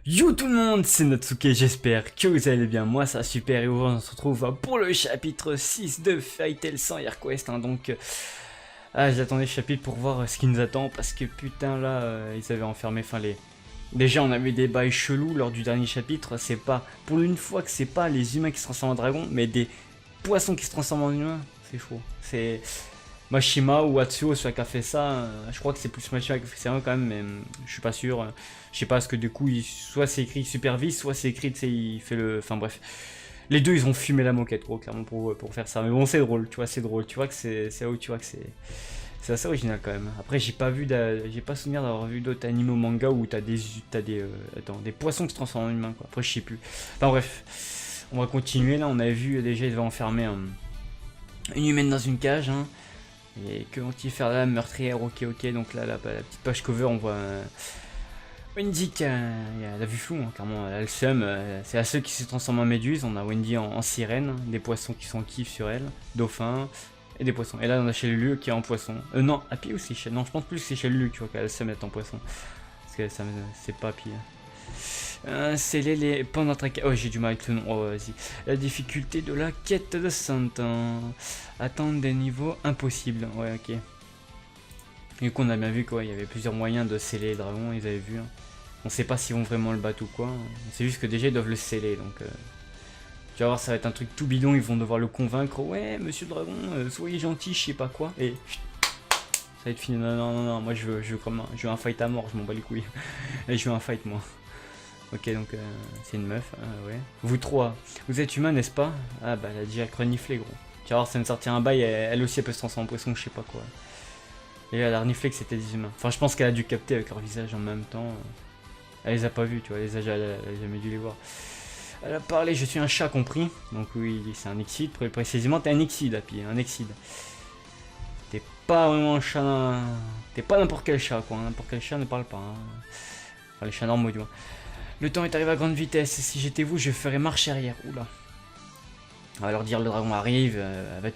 Yo tout le monde, c'est Natsuke, j'espère que vous allez bien, moi ça va super et on se retrouve pour le chapitre 6 de Fairy Tail sans HeroQuest, donc j'attendais ce chapitre pour voir ce qui nous attend parce que putain là, ils avaient enfermé, déjà on avait des bails chelous lors du dernier chapitre, c'est pas, pour une fois que c'est pas les humains qui se transforment en dragon, mais des poissons qui se transforment en humains, c'est chaud, c'est... Mashima ou Atsuo, celui qui a fait ça, je crois que c'est plus Mashima qui a fait ça quand même, mais je suis pas sûr. Je sais pas, parce que du coup, soit c'est écrit supervise, soit c'est écrit, tu sais, il fait le... Enfin bref. Les deux, ils ont fumé la moquette, gros, clairement, pour faire ça. Mais bon, c'est drôle, tu vois, c'est drôle. Tu vois que c'est là où tu vois que c'est assez original quand même. Après, j'ai pas souvenir d'avoir vu d'autres animés au manga où t'as des poissons qui se transforment en humains, quoi. Après, je sais plus. Enfin bref, on va continuer, là, on avait vu, déjà, ils avaient enfermé une humaine dans une cage, hein. Et que vont-ils faire là, meurtrière, ok, donc là, la petite page cover, on voit Wendy qui a la vue floue, hein, carrément, elle a le seum, c'est à ceux qui se transforment en méduse, on a Wendy en sirène, des poissons qui sont en kiff sur elle, dauphin, et des poissons. Et là, on a chez Lulu qui est en poisson. Non, Happy ou c'est chez... Non, je pense plus que c'est chez Lulu, tu vois, qu'elle a le seum d'être en poisson. Parce que ça, c'est pas Happy. C'est les pendant traquer. Oh, j'ai du mal avec le nom. Oh, vas-y. La difficulté de la quête de Santan. Atteindre des niveaux impossibles. Ouais, ok. Du coup, on a bien vu quoi. Il y avait plusieurs moyens de sceller les dragons. Ils avaient vu. Hein. On sait pas s'ils vont vraiment le battre ou quoi. C'est juste que déjà ils doivent le sceller. Donc, tu vas voir, ça va être un truc tout bidon. Ils vont devoir le convaincre. Ouais, monsieur le dragon, soyez gentil, je sais pas quoi. Et ça va être fini. Non. Moi, je veux un fight à mort. Je m'en bats les couilles. Et je veux un fight, moi. Ok, donc c'est une meuf, ouais. Vous trois, vous êtes humain, n'est-ce pas? Ah bah elle a déjà reniflé, gros. Tu vas voir, ça va me sortir un bail, elle aussi elle peut se transformer en poisson, je sais pas quoi. Et elle a reniflé que c'était des humains. Enfin, je pense qu'elle a dû capter avec leur visage en même temps. Elle les a pas vus, tu vois, elle a jamais dû les voir. Elle a parlé, je suis un chat, compris. Donc oui, c'est un exide, précisément, t'es un exide, Happy, un exide. T'es pas vraiment un chat, t'es pas n'importe quel chat, quoi. N'importe quel chat ne parle pas. Hein. Enfin, les chats normaux, du moins. Le temps est arrivé à grande vitesse, si j'étais vous, je ferais marche arrière. Oula. On va leur dire le dragon arrive,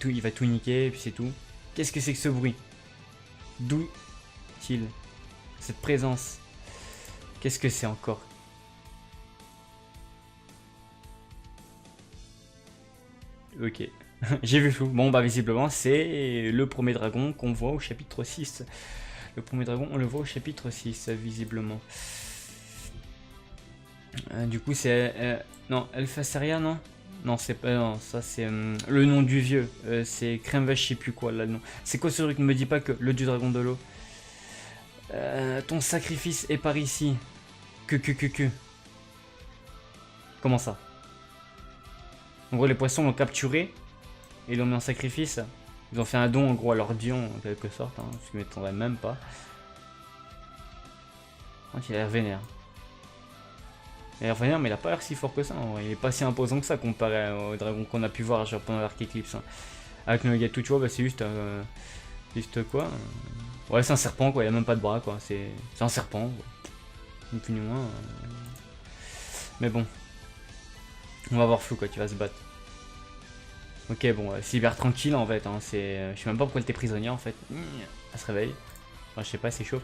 il va tout niquer, et puis c'est tout. Qu'est-ce que c'est que ce bruit? D'où il cette présence? Qu'est-ce que c'est encore? Ok. J'ai vu flou. Bon bah visiblement c'est le premier dragon qu'on voit au chapitre 6. Le premier dragon on le voit au chapitre 6 visiblement. Du coup c'est... non, Elphasaria, non? Non, c'est pas... Non, ça c'est le nom du vieux. C'est Crème Vache, je sais plus quoi là le nom. C'est quoi ce truc? Ne me dis pas que le dieu dragon de l'eau. Ton sacrifice est par ici. Que. Comment ça? En gros les poissons l'ont capturé. Et l'ont mis en sacrifice. Ils ont fait un don en gros à leur dieu en quelque sorte. Hein, ce qui m'étonnerait même pas. Il a l'air vénère. Il a l'air vénère, mais il a pas l'air si fort que ça. Hein. Il est pas si imposant que ça comparé au dragon qu'on a pu voir genre, pendant l'arc Eclipse. Hein. Avec le Nagato, tu vois, bah, c'est juste. Juste quoi ouais, c'est un serpent quoi, il a même pas de bras quoi. C'est un serpent. Quoi. Ni plus ni moins. Mais bon. On va voir flou quoi, tu vas se battre. Ok, bon, cyber tranquille en fait. Hein, je sais même pas pourquoi elle était prisonnière en fait. Elle se réveille. Enfin, je sais pas, c'est chaud.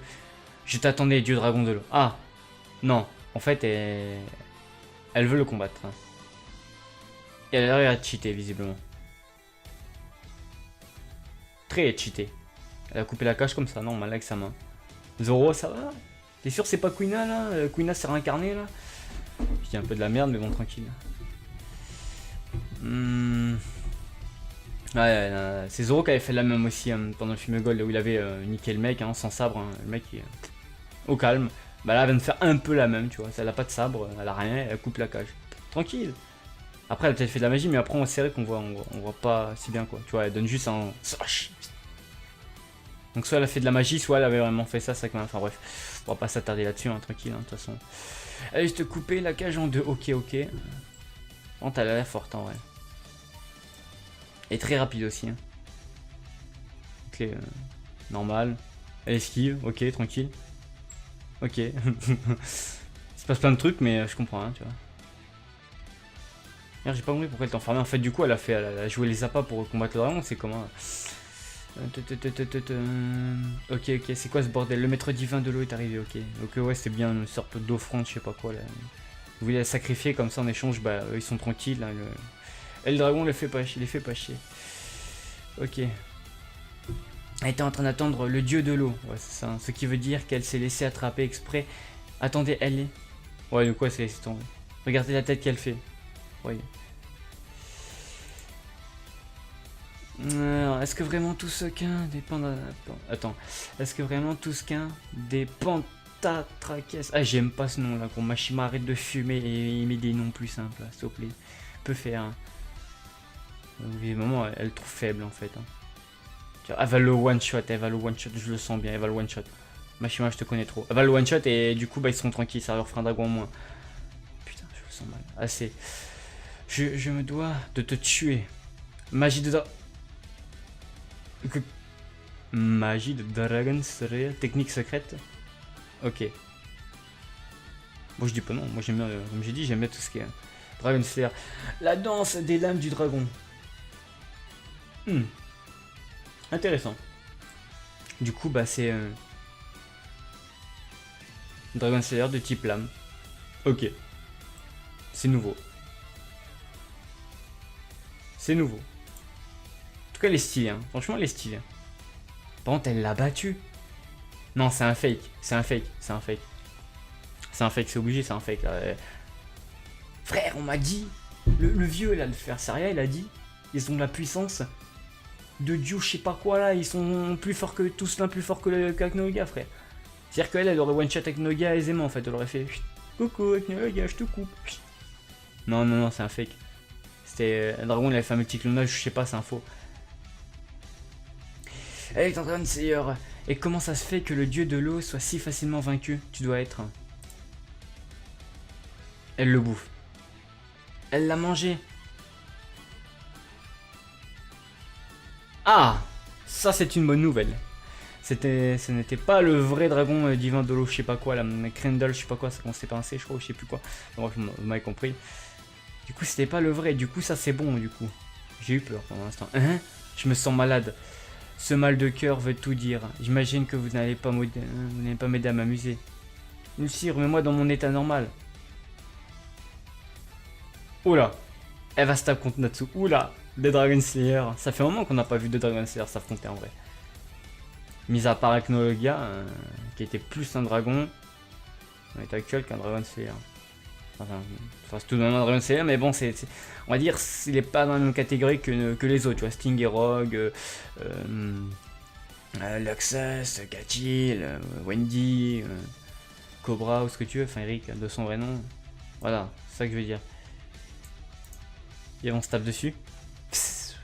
Je t'attendais, dieu dragon de l'eau. Ah non, en fait, elle veut le combattre. Hein. Et elle a l'air à cheater visiblement. Très cheaté. Elle a coupé la cage comme ça, non, mal avec sa main. Zoro, ça va? T'es sûr c'est pas Quina là? Quina s'est réincarné là? Je dis un peu de la merde, mais bon, tranquille. Ouais, c'est Zoro qui avait fait la même aussi pendant le film Gold où il avait niqué le mec sans sabre. Hein. Le mec il est au calme. Bah là elle vient de faire un peu la même, tu vois. Elle a pas de sabre, elle a rien, elle coupe la cage. Tranquille. Après elle a peut-être fait de la magie, mais après c'est vrai qu'on voit pas si bien quoi. Tu vois, elle donne juste un slash. Donc soit elle a fait de la magie, soit elle avait vraiment fait ça, enfin bref. On va pas s'attarder là-dessus, hein, tranquille, de toute façon. Elle a juste coupé la cage en deux, ok. Oh, elle a l'air forte en vrai. Et très rapide aussi. Hein. clé normale. Elle esquive, ok, tranquille. Ok. Il se passe plein de trucs, mais je comprends, hein, tu vois. Merde, j'ai pas compris pourquoi elle t'enfermait. En fait, du coup, elle a joué les appâts pour combattre le dragon. C'est comment? Ok, ok, c'est quoi ce bordel? Le maître divin de l'eau est arrivé, ok. Donc, ouais, c'est bien une sorte d'offrande, je sais pas quoi là. Vous voulez la sacrifier comme ça en échange, bah, ils sont tranquilles. Là, et le dragon les fait pas chier. Ok. Elle était en train d'attendre le dieu de l'eau. Ouais, c'est ça. Hein. Ce qui veut dire qu'elle s'est laissée attraper exprès. Attendez, elle est. Ouais, de quoi c'est laissé tomber? Regardez la tête qu'elle fait. Oui. Est-ce que vraiment tout ce qu'un dépend de... Attends. Est-ce que vraiment tout ce qu'un dépend Tratrakès. Ah, j'aime pas ce nom là. Qu'on Mashima arrête de fumer et il met des noms plus simples, s'il te plaît. Peut faire. Hein. Évidemment, elle trouve faible en fait. Hein. Elle va le one shot, je le sens bien, elle va le one shot. Mashima, je te connais trop. Elle va le one shot et du coup, bah, ils seront tranquilles, ça leur fera un dragon en moins. Putain, je le sens mal. Assez. Je me dois de te tuer. Magie de Magie de Dragon serait technique secrète. Ok. Bon, je dis pas non, moi j'aime bien, comme j'ai dit, j'aime bien tout ce qui est Dragon Slayer. La danse des lames du dragon. Intéressant. Du coup, bah c'est Dragon Slayer de type lame. Ok. C'est nouveau. C'est nouveau. En tout cas, elle est stylée. Hein. Franchement, elle est stylée. Par contre, elle l'a battu. Non, c'est un fake. C'est un fake. C'est un fake. C'est un fake, c'est obligé, c'est un fake. Là. Frère, on m'a dit. Le vieux, là, le fer Saria, il a dit. Ils ont de la puissance de Dieu, je sais pas quoi là. Ils sont plus forts que tous l'un, plus forts que Aknoga, frère. C'est-à-dire qu'elle, elle aurait one-shot Aknoga aisément en fait. Elle aurait fait coucou Aknoga, je te coupe. Non, non, non, c'est un fake. C'était. Un dragon, il avait fait un multiclonage, je sais pas, c'est un faux. Elle est en train de Seigneur. Et comment ça se fait que le dieu de l'eau soit si facilement vaincu? Tu dois être. Elle le bouffe. Elle l'a mangé. Ah, ça c'est une bonne nouvelle. Ce n'était pas le vrai dragon divin de l'eau, je sais pas quoi, la Krendel, je sais pas quoi, ça commençait par un C, je crois, je sais plus quoi. Bref, vous m'avez compris. Du coup, c'était pas le vrai, du coup, ça c'est bon, du coup. J'ai eu peur pendant l'instant. Hein? Je me sens malade. Ce mal de cœur veut tout dire. J'imagine que vous n'allez pas m'aider à m'amuser. Lucie, remets-moi dans mon état normal. Oula, elle va se taper contre Natsu. Oula, des Dragon Slayer. Ça fait un moment qu'on n'a pas vu de Dragon Slayer s'affronter en vrai. Mis à part Aknologia, qui était plus un dragon en état actuel qu'un Dragon Slayer. Enfin, c'est tout dans un Dragon Slayer, mais bon, on va dire il est pas dans la même catégorie que les autres, tu vois, Sting et Rogue, Luxus, Katil, Wendy, Cobra ou ce que tu veux, enfin Eric de son vrai nom. Voilà, c'est ça que je veux dire. Et on se tape dessus. Psst.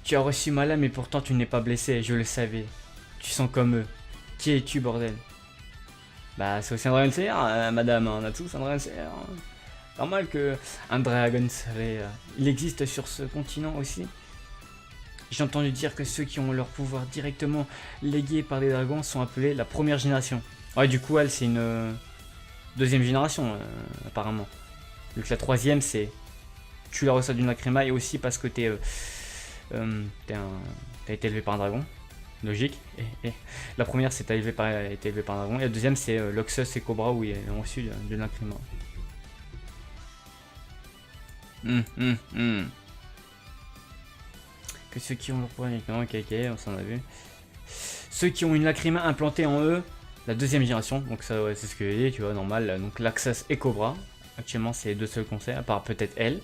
Tu as reçu ma lame et pourtant tu n'es pas blessé, je le savais. Tu sens comme eux. Qui es-tu, bordel? Bah, c'est aussi un Dragon Slayer, madame, on a tous un Dragon Slayer. Normal que un Dragon Slayer. Il existe sur ce continent aussi. J'ai entendu dire que ceux qui ont leur pouvoir directement légué par des dragons sont appelés la première génération. Ouais, du coup, elle, c'est une deuxième génération, apparemment. Donc la troisième, c'est tu la reçois d'une lacryma et aussi parce que t'as été élevé par un dragon. Logique. Et la première, c'est t'as été élevé par un dragon. Et la deuxième, c'est Luxus et Cobra où ils ont reçu d'une lacryma. Que ceux qui ont leur pouvoir directement, ok, on s'en a vu. Ceux qui ont une lacryma implantée en eux, la deuxième génération, donc ça ouais, c'est ce que j'ai dit, tu vois, normal. Donc Luxus et Cobra. Actuellement, c'est les deux seuls conseils, à part peut-être elle.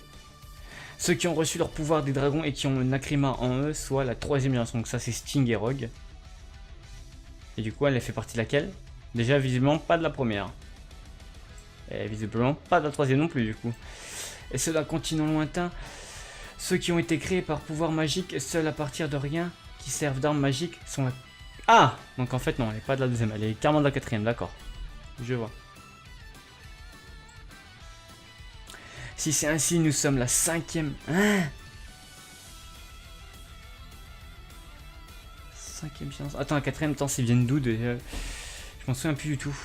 Ceux qui ont reçu leur pouvoir des dragons et qui ont une lacryma en eux, soit la troisième génération. Donc ça, c'est Sting et Rogue. Et du coup, elle fait partie de laquelle? Déjà, visiblement, pas de la première. Et visiblement, pas de la troisième non plus, du coup. Et ceux d'un continent lointain, ceux qui ont été créés par pouvoir magique, seuls à partir de rien, qui servent d'armes magiques, sont la... Ah! Donc en fait, non, elle n'est pas de la deuxième, elle est carrément de la quatrième, d'accord. Je vois. Si c'est ainsi, nous sommes la cinquième. Hein? 5ème génération. Attends, la 4ème, temps, c'est viennent d'où déjà? Je m'en souviens plus du tout.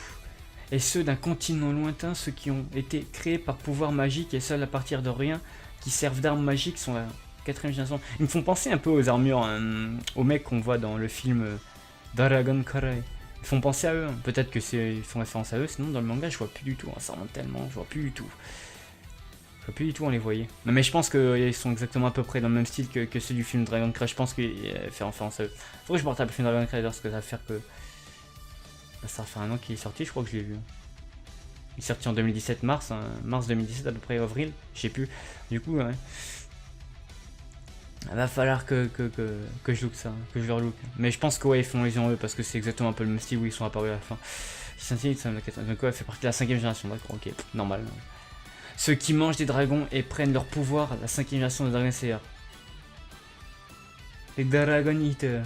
Et ceux d'un continent lointain, ceux qui ont été créés par pouvoir magique et seuls à partir de rien, qui servent d'armes magiques, sont la 4ème génération. Ils me font penser un peu aux armures, aux mecs qu'on voit dans le film Dragon Karai. Ils font penser à eux, hein. Peut-être que ils font référence à eux, sinon dans le manga je vois plus du tout, hein. Ça remonte tellement, je vois plus du tout. Je vois plus du tout, on les voyait. Non, mais je pense qu'ils sont exactement à peu près dans le même style que ceux du film Dragon Crash. Je pense qu'il fait référence à eux. Faudrait que je me retape le film Dragon Crash parce que ça va faire que... Ça va faire un an qu'il est sorti, je crois que je l'ai vu. Il est sorti en 2017, mars, hein, mars 2017 à peu près, avril, je sais plus. Du coup, ouais. Il va falloir que je look ça, que je leur look. Mais je pense que ouais, ils font les eux parce que c'est exactement un peu le même style où ils sont apparus à la fin. Donc ouais, fait partie de la 5ème génération, d'accord, ok, normal. Ceux qui mangent des dragons et prennent leur pouvoir, la 5ème génération de Dragon Slayer. Les Dragon Eaters.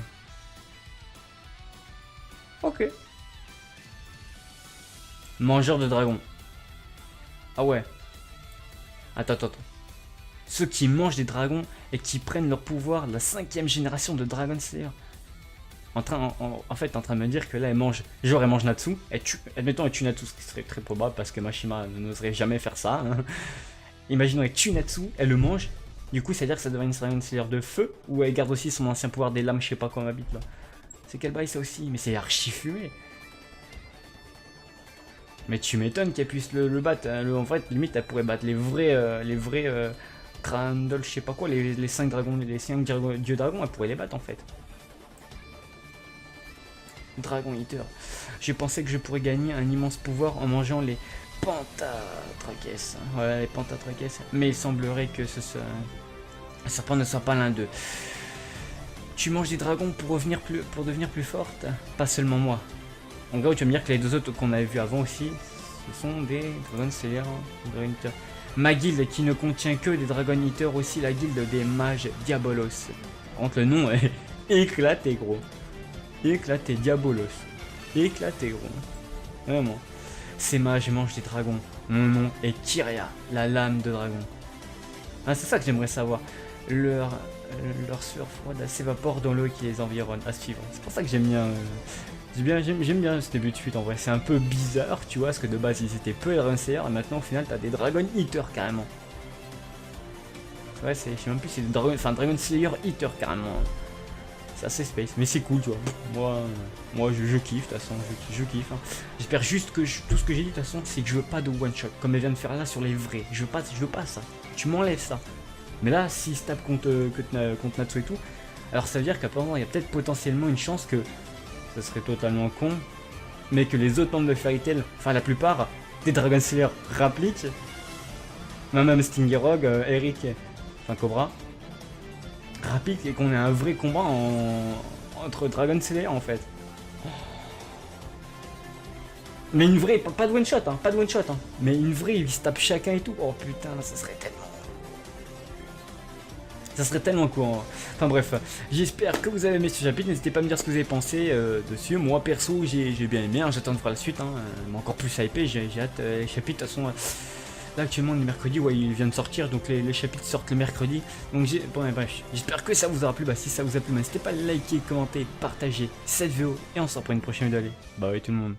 Ok. Mangeurs de dragons. Ah ouais. Attends. Ceux qui mangent des dragons et qui prennent leur pouvoir, la 5ème génération de Dragon Slayer. En fait, en train de me dire que là, elle mange Natsu. Admettons, elle tue Natsu, ce qui serait très probable parce que Mashima n'oserait jamais faire ça. Hein. Imaginons, elle tue Natsu, elle le mange. Du coup, c'est-à-dire que ça devient une Dragon Slayer de feu ou elle garde aussi son ancien pouvoir des lames, je sais pas comment habite là. C'est quel bail ça aussi? Mais c'est archi fumé. Mais tu m'étonnes qu'elle puisse le battre. Hein. En fait, limite, elle pourrait battre les vrais Crandall, je sais pas quoi, les 5 dragons, les 5 dieux dragons, elle pourrait les battre en fait. Dragon Eater. J'ai pensé que je pourrais gagner un immense pouvoir en mangeant les Pentatrakes. Voilà, les Pentatrakes. Mais il semblerait que ce serpent ne soit pas l'un d'eux. Tu manges des dragons pour devenir plus forte? Pas seulement moi. En gros, tu vas me dire que les deux autres qu'on avait vus avant aussi, ce sont des Dragon Slayer, Dragon Eater. Ma guilde qui ne contient que des Dragon Eaters, aussi la guilde des mages Diabolos. Par contre, le nom est éclaté, gros. Éclaté, Diabolos. Éclaté, gros. Vraiment. Ces mages mangent des dragons. Mon nom est Kyria, la lame de dragon. Ah, c'est ça que j'aimerais savoir. Leur sueur froide s'évapore dans l'eau qui les environne. À suivre. C'est pour ça que j'aime bien. J'aime bien ce début de suite en vrai. C'est un peu bizarre, tu vois, parce que de base ils étaient peu Dragon Slayer et maintenant au final t'as des Dragon Eaters carrément. Ouais, je sais même plus si c'est Dragon Slayer Eater carrément. C'est assez space, mais c'est cool, tu vois. Moi je kiffe, de toute façon, je kiffe. Hein. J'espère juste que tout ce que j'ai dit, de toute façon, c'est que je veux pas de one shot, comme elle vient de faire là sur les vrais. Je veux pas ça. Tu m'enlèves ça. Mais là, s'il se tape contre Natsu et tout, alors ça veut dire qu'apparemment, il y a peut-être potentiellement une chance que ça serait totalement con, mais que les autres membres de Fairy Tail, enfin la plupart des Dragon Slayer rappliquent. Même Stinger Rogue, Eric, enfin Cobra. Rapide et qu'on ait un vrai combat entre Dragon Slayer en fait. Mais une vraie, pas de one shot, hein, pas de one shot, hein. Mais une vraie, ils se tapent chacun et tout. Oh putain, là, ça serait tellement cool. Hein. Enfin bref, j'espère que vous avez aimé ce chapitre. N'hésitez pas à me dire ce que vous avez pensé dessus. Moi perso, j'ai bien aimé. Hein. J'attends de voir la suite. Hein. Mais encore plus hypé. J'ai hâte. Les chapitres, de toute façon. Là actuellement on est mercredi, ouais il vient de sortir, donc les chapitres sortent le mercredi. Donc bref, j'espère que ça vous aura plu. Bah si ça vous a plu, n'hésitez pas à liker, commenter, partager cette vidéo. Et on se reprend une prochaine vidéo. Allez, bye tout le monde.